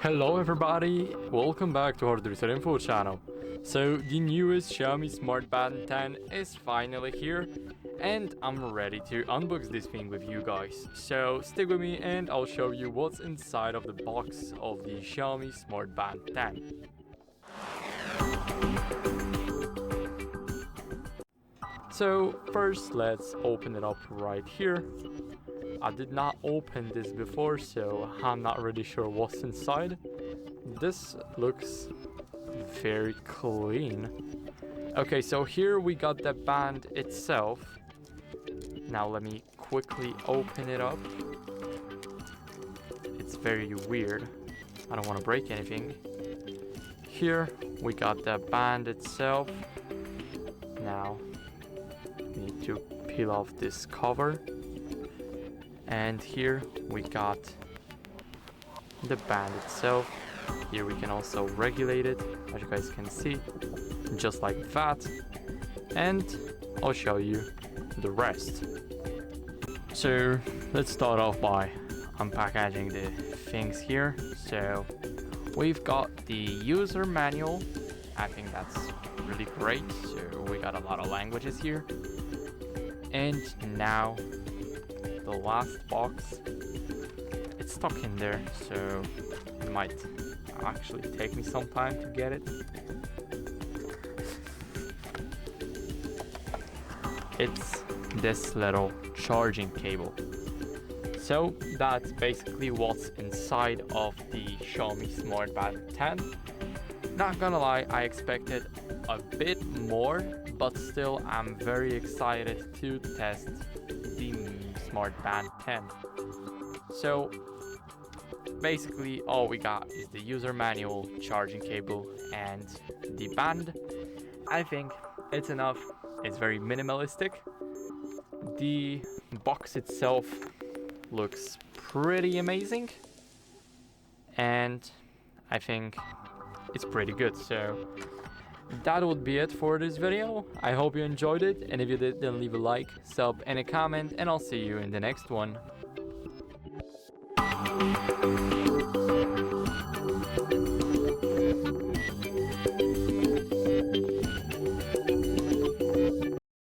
Hello everybody, welcome back to HardReset.Info channel. So the newest Xiaomi Smart Band 10 is finally here and I'm ready to unbox this thing with you guys. So stick with me and I'll show you what's inside of the box of the Xiaomi Smart Band 10. So first let's open it up right here. I did not open this before, so I'm not really sure what's inside. This looks very clean. Okay, so here we got the band itself. Now let me quickly open it up. It's very weird. I don't want to break anything. Here we got the band itself. Now need to peel off this cover. And here we got the band itself. Here we can also regulate it, as you guys can see, just like that. And I'll show you the rest. So let's start off by unpackaging the things here. So we've got the user manual. I think that's really great. So we got a lot of languages here. And now the last box, it's stuck in there, so it might actually take me some time to get it. It's this little charging cable. So that's basically what's inside of the Xiaomi Smart Band 10. Not gonna lie, I expected a bit more, but still I'm very excited to test the Smart Band 10. So basically all we got is the user manual, charging cable, and the band. I think it's enough. It's very minimalistic. The box itself looks pretty amazing, and I think it's pretty good. So that would be it for this video. I hope you enjoyed it, and if you did, then leave a like, sub, and a comment, and I'll see you in the next one.